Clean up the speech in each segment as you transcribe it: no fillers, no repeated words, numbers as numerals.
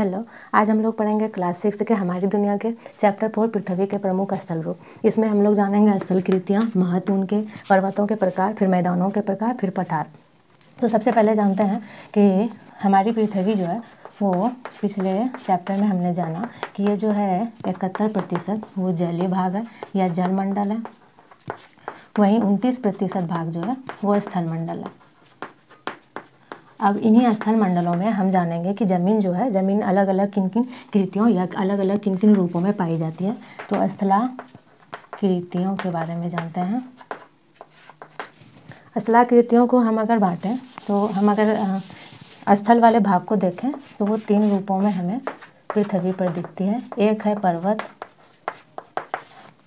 Hello. आज हम लोग पढ़ेंगे क्लास 6 के हमारी दुनिया के चैप्टर 4 पृथ्वी के प्रमुख स्थल रूप। इसमें हम लोग जानेंगे स्थल कृतियाँ, महत्व उनके, पर्वतों के प्रकार, फिर मैदानों के प्रकार, फिर पठार। तो सबसे पहले जानते हैं कि हमारी पृथ्वी जो है वो पिछले चैप्टर में हमने जाना कि ये जो है 71% वो जलीय भाग है या जलमंडल है, वहीं 29% भाग जो है वो स्थल मंडल है। अब इन्हीं स्थल मंडलों में हम जानेंगे कि ज़मीन जो है, ज़मीन अलग अलग किन किन कृतियों या अलग अलग किन किन रूपों में पाई जाती है। तो स्थलाकृतियों के बारे में जानते हैं। स्थलाकृतियों को हम अगर बांटें तो हम अगर स्थल वाले भाग को देखें तो वो 3 रूपों में हमें पृथ्वी पर दिखती है। एक है पर्वत,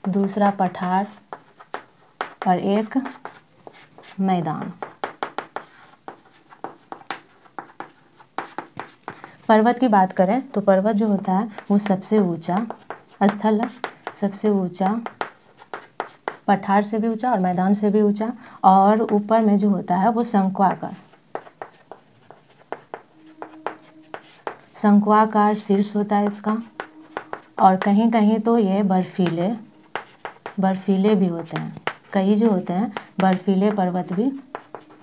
दूसरा पठार और एक मैदान। पर्वत की बात करें तो पर्वत जो होता है वो सबसे ऊंचा स्थल है, सबसे ऊंचा, पठार से भी ऊंचा और मैदान से भी ऊंचा, और ऊपर में जो होता है वो शंक्वाकार शीर्ष होता है इसका, और कहीं कहीं तो ये बर्फीले भी होते हैं। कई जो होते हैं बर्फीले पर्वत भी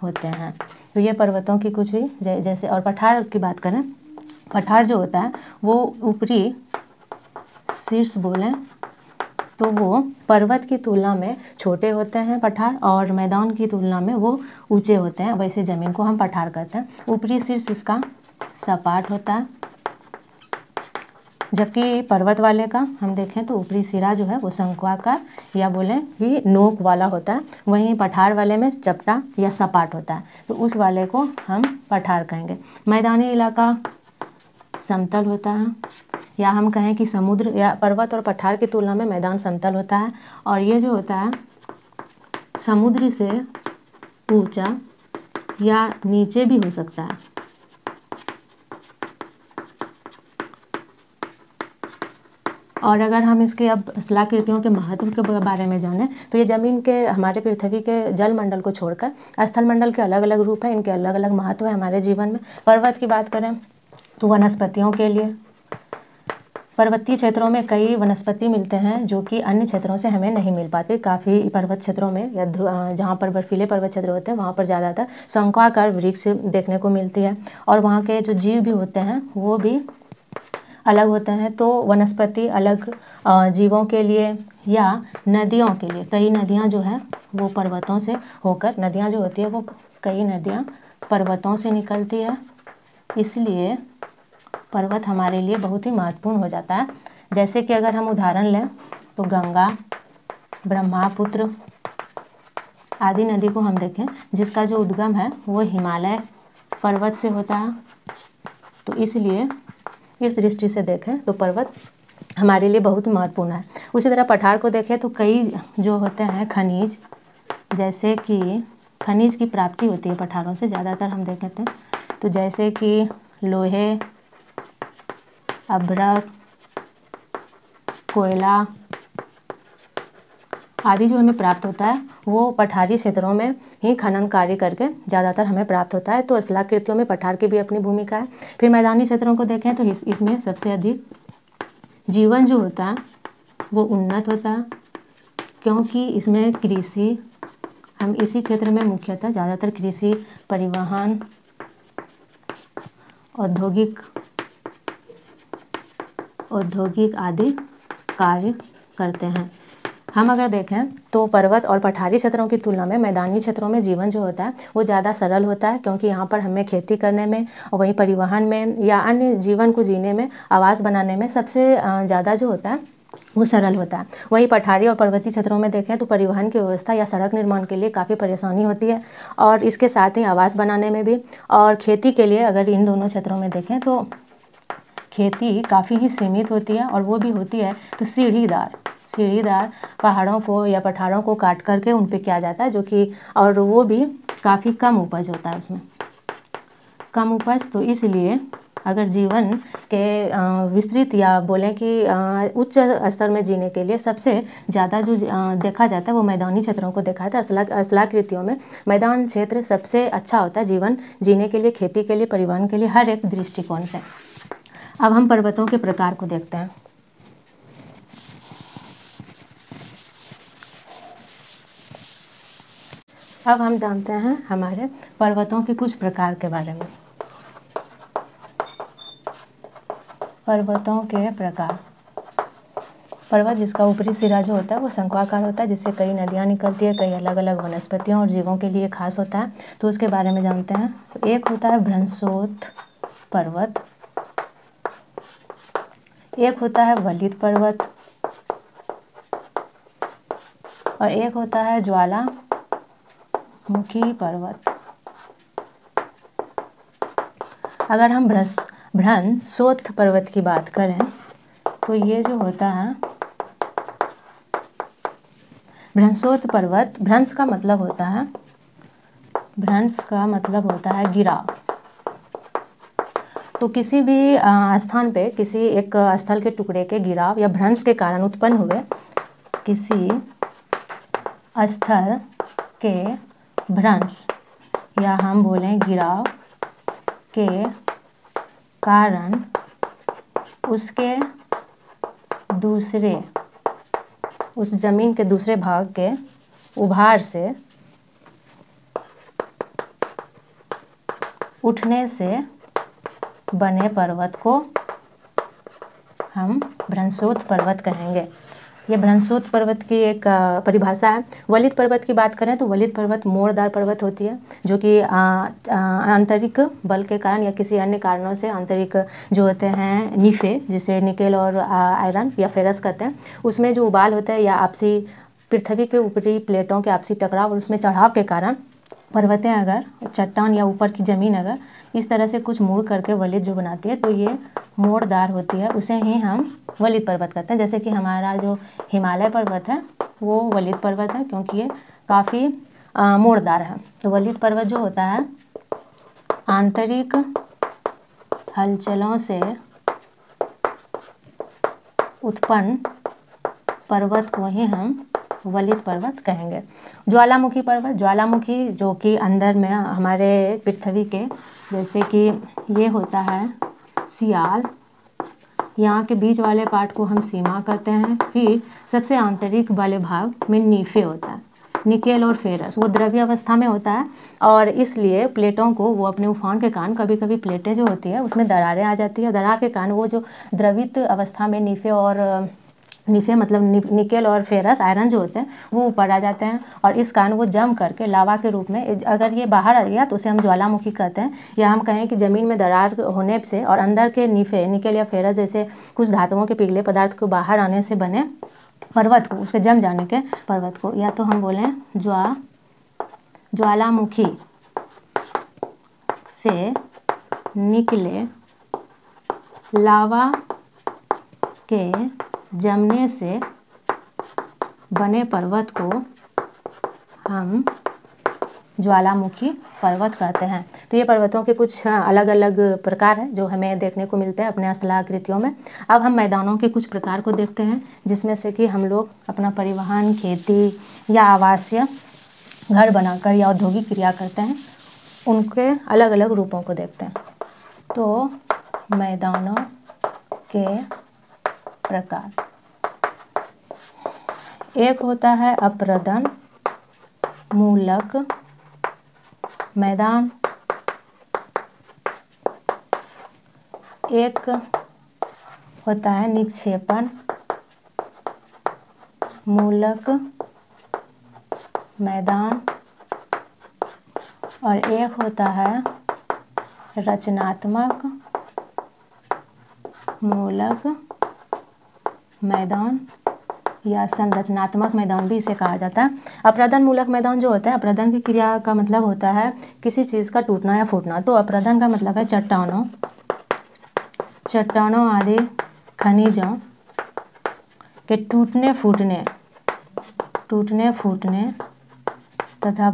होते हैं। तो ये पर्वतों की कुछ भी जैसे। और पठार की बात करें, पठार जो होता है वो ऊपरी शीर्ष बोलें तो वो पर्वत की तुलना में छोटे होते हैं पठार, और मैदान की तुलना में वो ऊंचे होते हैं। वैसे ज़मीन को हम पठार कहते हैं। ऊपरी शीर्ष इसका सपाट होता है, जबकि पर्वत वाले का हम देखें तो ऊपरी सिरा जो है वो शंक्वाकार या बोलें कि नोक वाला होता है। वहीं पठार वाले में चपटा या सपाट होता है, तो उस वाले को हम पठार कहेंगे। मैदानी इलाका समतल होता है, या हम कहें कि समुद्र या पर्वत और पठार की तुलना में मैदान समतल होता है, और ये जो होता है समुद्र से ऊंचा या नीचे भी हो सकता है। और अगर हम इसके अब स्थलाकृतियों के महत्व के बारे में जानें तो ये ज़मीन के, हमारे पृथ्वी के जल मंडल को छोड़कर स्थल मंडल के अलग अलग रूप हैं, इनके अलग अलग महत्व है हमारे जीवन में। पर्वत की बात करें तो वनस्पतियों के लिए पर्वतीय क्षेत्रों में कई वनस्पति मिलते हैं जो कि अन्य क्षेत्रों से हमें नहीं मिल पाते। काफ़ी पर्वत क्षेत्रों में या जहाँ पर बर्फीले पर्वत क्षेत्र होते हैं वहाँ पर ज़्यादातर शंक्वाकार वृक्ष देखने को मिलती है, और वहाँ के जो जीव भी होते हैं वो भी अलग होते हैं। तो वनस्पति अलग जीवों के लिए या नदियों के लिए, कई नदियाँ जो है वो पर्वतों से होकर, नदियाँ जो होती है वो कई नदियाँ पर्वतों से निकलती है, इसलिए पर्वत हमारे लिए बहुत ही महत्वपूर्ण हो जाता है। जैसे कि अगर हम उदाहरण लें तो गंगा, ब्रह्मपुत्र आदि नदी को हम देखें, जिसका जो उद्गम है वो हिमालय पर्वत से होता है। तो इसलिए इस दृष्टि से देखें तो पर्वत हमारे लिए बहुत महत्वपूर्ण है। उसी तरह पठार को देखें तो कई जो होते हैं खनिज, जैसे कि खनिज की प्राप्ति होती है पठारों से ज़्यादातर हम देखें तो जैसे कि लोहे, अभ्रक, कोयला आदि जो हमें प्राप्त होता है वो पठारी क्षेत्रों में ही खनन कार्य करके ज़्यादातर हमें प्राप्त होता है। तो स्थलाकृतियों में पठार की भी अपनी भूमिका है। फिर मैदानी क्षेत्रों को देखें तो इसमें सबसे अधिक जीवन जो होता है वो उन्नत होता है, क्योंकि इसमें कृषि, हम इसी क्षेत्र में मुख्यतः ज़्यादातर कृषि, परिवहन, औद्योगिक आदि कार्य करते हैं। हम अगर देखें तो पर्वत और पठारी क्षेत्रों की तुलना में मैदानी क्षेत्रों में जीवन जो होता है वो ज़्यादा सरल होता है, क्योंकि यहाँ पर हमें खेती करने में और वहीं परिवहन में या अन्य जीवन को जीने में, आवास बनाने में सबसे ज़्यादा जो होता है वो सरल होता है। वहीं पठारी और पर्वतीय क्षेत्रों में देखें तो परिवहन की व्यवस्था या सड़क निर्माण के लिए काफ़ी परेशानी होती है, और इसके साथ ही आवास बनाने में भी, और खेती के लिए अगर इन दोनों क्षेत्रों में देखें तो खेती काफ़ी ही सीमित होती है, और वो भी होती है तो सीढ़ीदार पहाड़ों को या पठारों को काट करके उन पे किया जाता है, जो कि, और वो भी काफ़ी कम उपज होता है उसमें, कम उपज। तो इसलिए अगर जीवन के विस्तृत या बोलें कि उच्च स्तर में जीने के लिए सबसे ज़्यादा जो देखा जाता है वो मैदानी क्षेत्रों को देखा जाता है। स्थलाकृतियों में मैदान क्षेत्र सबसे अच्छा होता है जीवन जीने के लिए, खेती के लिए, परिवहन के लिए, हर एक दृष्टिकोण से। अब हम पर्वतों के प्रकार को देखते हैं। अब हम जानते हैं हमारे पर्वतों के कुछ प्रकार के बारे में। पर्वतों के प्रकार। पर्वत जिसका ऊपरी सिरा जो होता है वो शंक्वाकार होता है, जिससे कई नदियाँ निकलती है, कई अलग अलग वनस्पतियों और जीवों के लिए खास होता है। तो उसके बारे में जानते हैं। तो एक होता है भ्रंशोत पर्वत, एक होता है वलित पर्वत और एक होता है ज्वालामुखी पर्वत। अगर हम भ्रंशोत पर्वत की बात करें तो ये जो होता है भ्रंशोत पर्वत, भ्रंश का मतलब होता है गिराव। तो किसी भी स्थान पे किसी एक स्थल के टुकड़े के गिराव या भ्रंश के कारण उत्पन्न हुए किसी स्थल के भ्रंश या हम बोलें गिराव के कारण उसके उस जमीन के दूसरे भाग के उभार से उठने से बने पर्वत को हम भ्रंशोत पर्वत कहेंगे। ये भ्रंशोत पर्वत की एक परिभाषा है। वलित पर्वत की बात करें तो वलित पर्वत मोड़दार पर्वत होती है, जो कि आंतरिक बल के कारण या किसी अन्य कारणों से आंतरिक जो होते हैं निफे, जिसे निकेल और आयरन या फेरस कहते हैं, उसमें जो उबाल होता है या आपसी पृथ्वी के ऊपरी प्लेटों के आपसी टकराव और उसमें चढ़ाव के कारण पर्वतें अगर चट्टान या ऊपर की ज़मीन अगर इस तरह से कुछ मुड़ करके वलित जो बनाती है तो ये मोड़दार होती है, उसे ही हम वलित पर्वत कहते हैं। जैसे कि हमारा जो हिमालय पर्वत है वो वलित पर्वत है, क्योंकि ये काफ़ी मोड़दार है। तो वलित पर्वत जो होता है आंतरिक हलचलों से उत्पन्न पर्वत को ही हम वलित पर्वत कहेंगे। ज्वालामुखी पर्वत, ज्वालामुखी जो कि अंदर में हमारे पृथ्वी के, जैसे कि ये होता है सियाल, यहाँ के बीच वाले पार्ट को हम सीमा कहते हैं। फिर सबसे आंतरिक वाले भाग में नीफे होता है, निकेल और फेरस, वो द्रव्य अवस्था में होता है और इसलिए प्लेटों को वो अपने उफान के कारण कभी कभी प्लेटें जो होती है उसमें दरारें आ जाती है। दरार के कारण वो जो द्रवित अवस्था में नीफे मतलब निकेल और फेरस आयरन जो होते हैं वो ऊपर आ जाते हैं और इस कारण वो जम करके लावा के रूप में अगर ये बाहर आ गया तो उसे हम ज्वालामुखी कहते हैं। या हम कहें कि ज़मीन में दरार होने से और अंदर के नीफे निकेल या फेरस जैसे कुछ धातुओं के पिघले पदार्थ को बाहर आने से बने पर्वत को, उसके जम जाने के पर्वत को, या तो हम बोलें ज्वालामुखी से निकले लावा के जमने से बने पर्वत को हम ज्वालामुखी पर्वत कहते हैं। तो ये पर्वतों के कुछ अलग अलग प्रकार हैं जो हमें देखने को मिलते हैं अपने स्थलाकृतियों में। अब हम मैदानों के कुछ प्रकार को देखते हैं, जिसमें से कि हम लोग अपना परिवहन, खेती या आवासीय घर बनाकर या औद्योगिक क्रिया करते हैं, उनके अलग अलग रूपों को देखते हैं। तो मैदानों के प्रकार, एक होता है अप्रदन मूलक मैदान, एक होता है निक्षेपण मूलक मैदान और एक होता है रचनात्मक मूलक मैदान या संरचनात्मक मैदान भी इसे कहा जाता है। अप्रदन मूलक मैदान जो होता है, अप्रदन की क्रिया का मतलब होता है किसी चीज़ का टूटना या फूटना। तो अप्रदन का मतलब है चट्टानों आदि खनिजों के टूटने फूटने तथा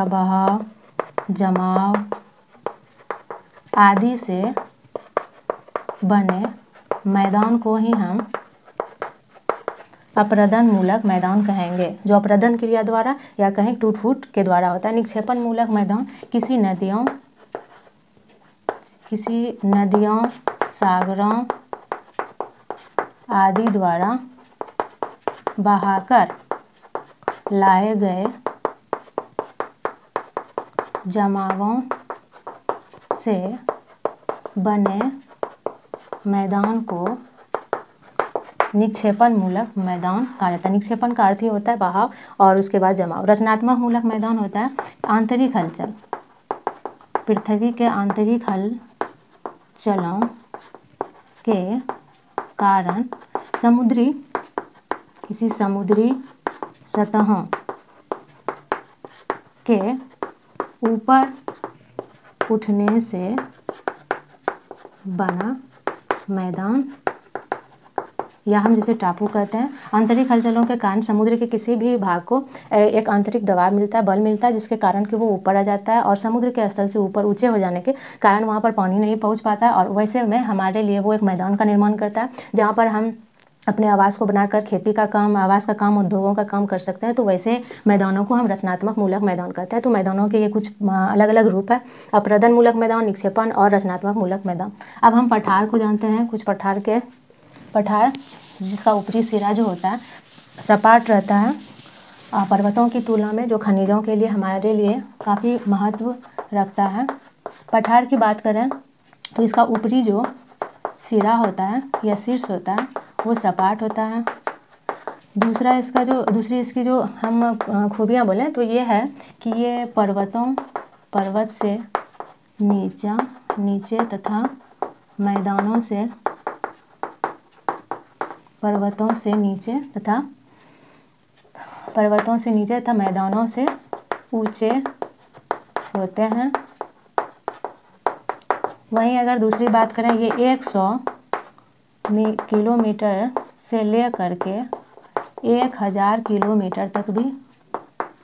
बहाव जमाव आदि से बने मैदान को ही हम अप्रदन मूलक मैदान कहेंगे, जो अप्रदन क्रिया द्वारा या कहें टूट फूट के द्वारा होता है। निक्षेपण मूलक मैदान किसी नदियों सागरों आदि द्वारा बहाकर लाए गए जमावों से बने मैदान को निक्षेपण मूलक मैदान कहा जाता है। निक्षेपण का अर्थ ही होता है बहाव और उसके बाद जमाव। रचनात्मक मूलक मैदान होता है आंतरिक हलचल, पृथ्वी के आंतरिक हलचलों के कारण किसी समुद्री सतहों के ऊपर उठने से बना मैदान, या हम जिसे टापू कहते हैं। आंतरिक हलचलों के कारण समुद्र के किसी भी भाग को एक आंतरिक दबाव मिलता है, बल मिलता है, जिसके कारण कि वो ऊपर आ जाता है और समुद्र के स्तर से ऊपर ऊंचे हो जाने के कारण वहाँ पर पानी नहीं पहुँच पाता है और वैसे में हमारे लिए वो एक मैदान का निर्माण करता है जहाँ पर हम अपने आवास को बनाकर खेती का काम, आवास का काम, उद्योगों का काम कर सकते हैं। तो वैसे मैदानों को हम रचनात्मक मूलक मैदान कहते हैं। तो मैदानों के ये कुछ अलग अलग रूप है, अप्रदन मूलक मैदान, निक्षेपण और रचनात्मक मूलक मैदान। अब हम पठार को जानते हैं। कुछ पठार जिसका ऊपरी सिरा जो होता है सपाट रहता है पर्वतों की तुलना में, जो खनिजों के लिए हमारे लिए काफ़ी महत्व रखता है। पठार की बात करें तो इसका ऊपरी जो सिरा होता है या शीर्ष होता है वो सपाट होता है। दूसरी इसकी जो हम खूबियाँ बोलें तो ये है कि ये पर्वत से नीचे तथा मैदानों से पर्वतों से नीचे तथा मैदानों से ऊंचे होते हैं। वहीं अगर दूसरी बात करें, ये 100 किलोमीटर से लेकर के 1000 किलोमीटर तक भी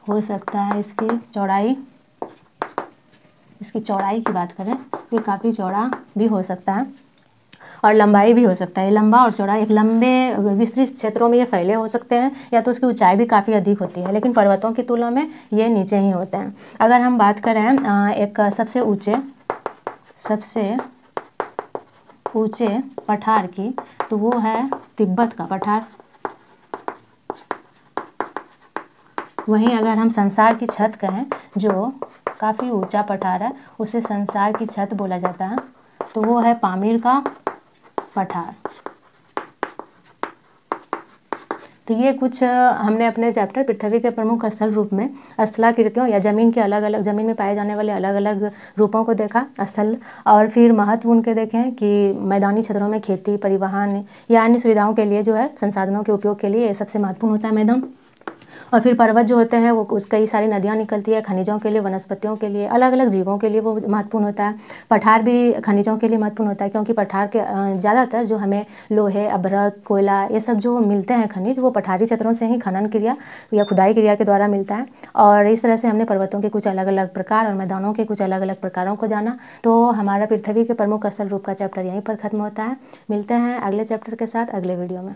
हो सकता है। इसकी चौड़ाई की बात करें तो ये काफ़ी चौड़ा भी हो सकता है और लंबाई भी हो सकता है। लंबा और चौड़ा एक लंबे विस्तृत क्षेत्रों में ये फैले हो सकते हैं, या तो उसकी ऊंचाई भी काफ़ी अधिक होती है, लेकिन पर्वतों की तुलना में ये नीचे ही होते हैं। अगर हम बात करें एक सबसे ऊंचे पठार की, तो वो है तिब्बत का पठार। वहीं अगर हम संसार की छत कहें, जो काफ़ी ऊंचा पठार है, उसे संसार की छत बोला जाता है, तो वो है पामीर का पठार। तो ये कुछ हमने अपने चैप्टर पृथ्वी के प्रमुख स्थल रूप में स्थलाकृतियों या जमीन में पाए जाने वाले अलग अलग रूपों को देखा, स्थल, और फिर महत्व उनके देखें कि मैदानी क्षेत्रों में खेती, परिवहन या अन्य सुविधाओं के लिए जो है संसाधनों के उपयोग के लिए ये सबसे महत्वपूर्ण होता है मैदान। और फिर पर्वत जो होते हैं वो कई सारी नदियाँ निकलती है, खनिजों के लिए, वनस्पतियों के लिए, अलग अलग जीवों के लिए वो महत्वपूर्ण होता है। पठार भी खनिजों के लिए महत्वपूर्ण होता है, क्योंकि पठार के ज़्यादातर जो हमें लोहे, अभ्रक, कोयला, ये सब जो मिलते हैं खनिज, वो पठारी क्षेत्रों से ही खनन क्रिया या खुदाई क्रिया के द्वारा मिलता है। और इस तरह से हमने पर्वतों के कुछ अलग अलग प्रकार और मैदानों के कुछ अलग अलग प्रकारों को जाना। तो हमारा पृथ्वी के प्रमुख स्थल रूप का चैप्टर यहीं पर खत्म होता है। मिलते हैं अगले चैप्टर के साथ अगले वीडियो में।